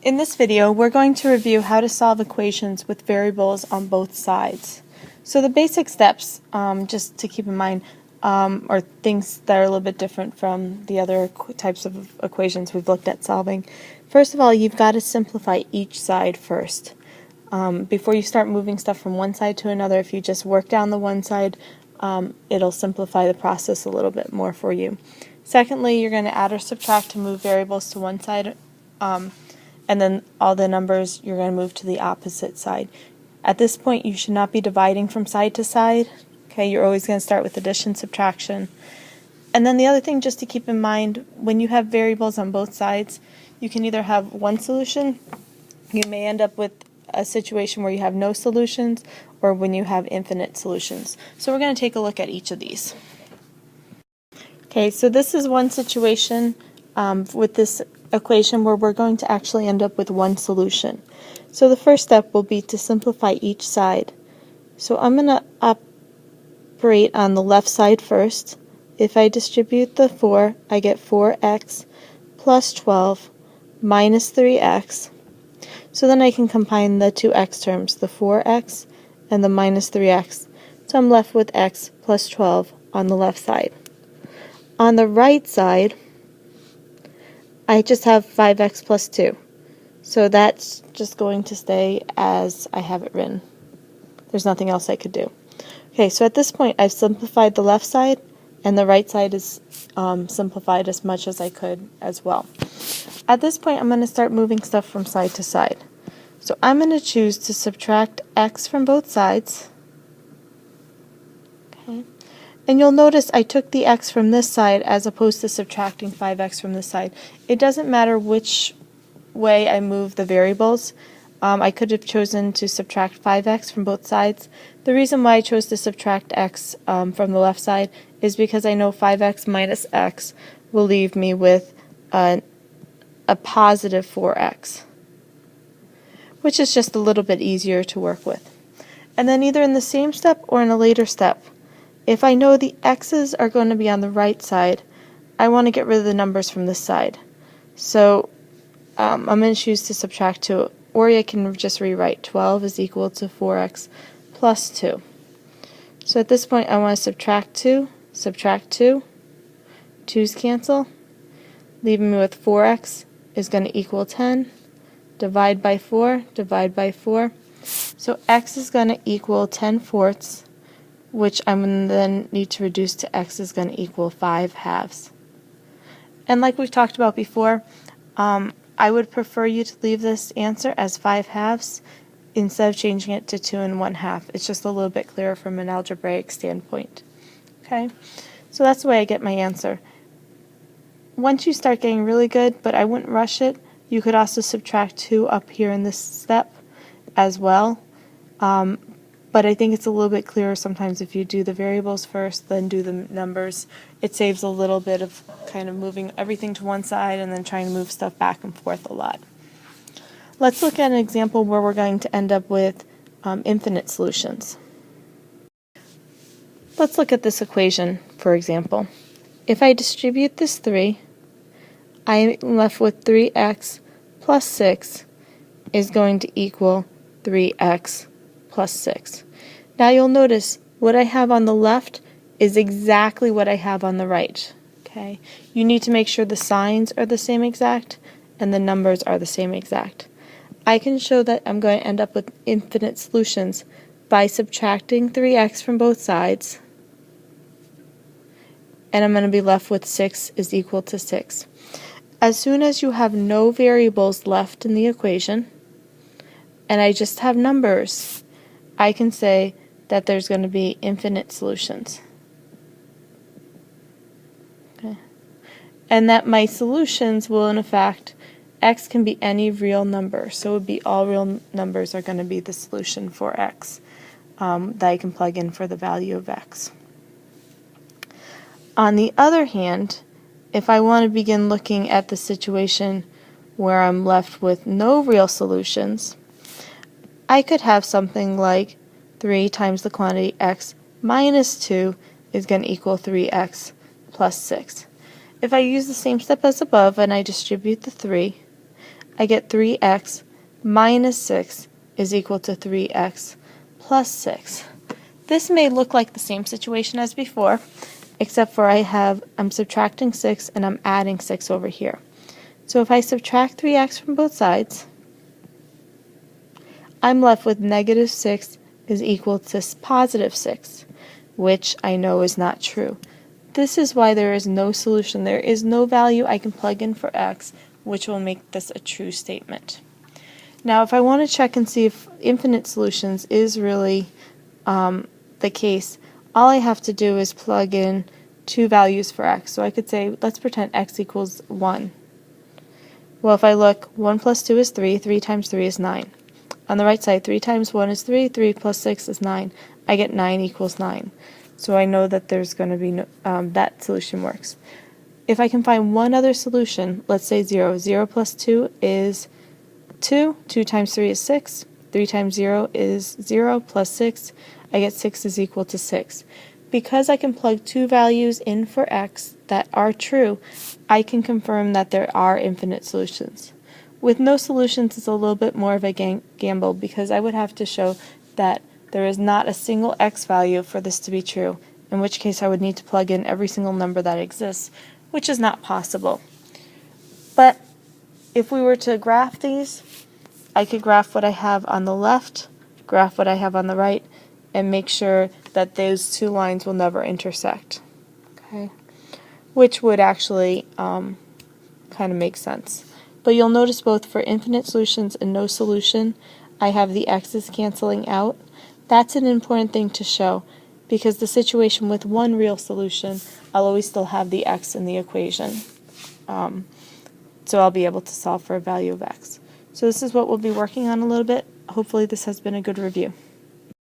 In this video, we're going to review how to solve equations with variables on both sides. So the basic steps, just to keep in mind, are things that are a little bit different from the other types of equations we've looked at solving. First of all, you've got to simplify each side first. Before you start moving stuff from one side to another, if you just work down the one side, it'll simplify the process a little bit more for you. Secondly, you're going to add or subtract to move variables to one side, and then all the numbers you're going to move to the opposite side. At this point, you should not be dividing from side to side. Okay, you're always going to start with addition, subtraction. And then the other thing just to keep in mind, when you have variables on both sides, you can either have one solution, you may end up with a situation where you have no solutions, or when you have infinite solutions. So we're going to take a look at each of these. Okay, so this is one situation with this equation where we're going to actually end up with one solution. So the first step will be to simplify each side. So I'm going to operate on the left side first. If I distribute the 4, I get 4x plus 12 minus 3x. So then I can combine the two x terms, the 4x and the minus 3x. So I'm left with x plus 12 on the left side. On the right side, I just have 5x plus 2. So that's just going to stay as I have it written. There's nothing else I could do. Okay, so at this point I've simplified the left side, and the right side is simplified as much as I could as well. At this point I'm going to start moving stuff from side to side. So I'm going to choose to subtract x from both sides. Okay. And you'll notice I took the x from this side as opposed to subtracting 5x from this side. It doesn't matter which way I move the variables. I could have chosen to subtract 5x from both sides. The reason why I chose to subtract x from the left side is because I know 5x minus x will leave me with a positive 4x, which is just a little bit easier to work with. And then either in the same step or in a later step, if I know the x's are going to be on the right side, I want to get rid of the numbers from this side. So I'm going to choose to subtract 2, or I can just rewrite 12 is equal to 4x plus 2. So at this point I want to subtract 2, 2's cancel, leaving me with 4x is going to equal 10, divide by 4, divide by 4. So x is going to equal 10 fourths, which I'm going to then need to reduce to x is going to equal 5 halves. And like we've talked about before, I would prefer you to leave this answer as 5 halves instead of changing it to 2 1/2. It's just a little bit clearer from an algebraic standpoint. Okay, so that's the way I get my answer. Once you start getting really good, but I wouldn't rush it, you could also subtract 2 up here in this step as well. But I think it's a little bit clearer sometimes if you do the variables first, then do the numbers. It saves a little bit of kind of moving everything to one side and then trying to move stuff back and forth a lot. Let's look at an example where we're going to end up with infinite solutions. Let's look at this equation, for example. If I distribute this 3, I'm left with 3x plus 6 is going to equal 3x plus 6. Now you'll notice what I have on the left is exactly what I have on the right. Okay, you need to make sure the signs are the same exact and the numbers are the same exact. I can show that I'm going to end up with infinite solutions by subtracting 3x from both sides, and I'm going to be left with 6 is equal to 6. As soon as you have no variables left in the equation, and I just have numbers, I can say that there's going to be infinite solutions. Okay. And that my solutions will, in fact, x can be any real number. So it would be all real numbers are going to be the solution for x that I can plug in for the value of x. On the other hand, if I want to begin looking at the situation where I'm left with no real solutions, I could have something like 3 times the quantity x minus 2 is going to equal 3x plus 6. If I use the same step as above and I distribute the 3, I get 3x minus 6 is equal to 3x plus 6. This may look like the same situation as before, except for I'm subtracting 6 and I'm adding 6 over here. So if I subtract 3x from both sides, I'm left with negative 6 is equal to positive 6, which I know is not true. This is why there is no solution. There is no value I can plug in for x, which will make this a true statement. Now, if I want to check and see if infinite solutions is really the case, all I have to do is plug in two values for x. So I could say, let's pretend x equals 1. Well, if I look, 1 plus 2 is 3, 3 times 3 is 9. On the right side, 3 times 1 is 3, 3 plus 6 is 9. I get 9 equals 9. So I know that there's going to be that solution works. If I can find one other solution, let's say 0. 0 plus 2 is 2. 2 times 3 is 6. 3 times 0 is 0 plus 6. I get 6 is equal to 6. Because I can plug two values in for x that are true, I can confirm that there are infinite solutions. With no solutions, it's a little bit more of a gamble because I would have to show that there is not a single x value for this to be true, in which case I would need to plug in every single number that exists, which is not possible. But if we were to graph these, I could graph what I have on the left, graph what I have on the right, and make sure that those two lines will never intersect. Okay, which would actually kind of make sense. But you'll notice both for infinite solutions and no solution, I have the x's canceling out. That's an important thing to show because the situation with one real solution, I'll always still have the x in the equation. So I'll be able to solve for a value of x. So this is what we'll be working on a little bit. Hopefully this has been a good review.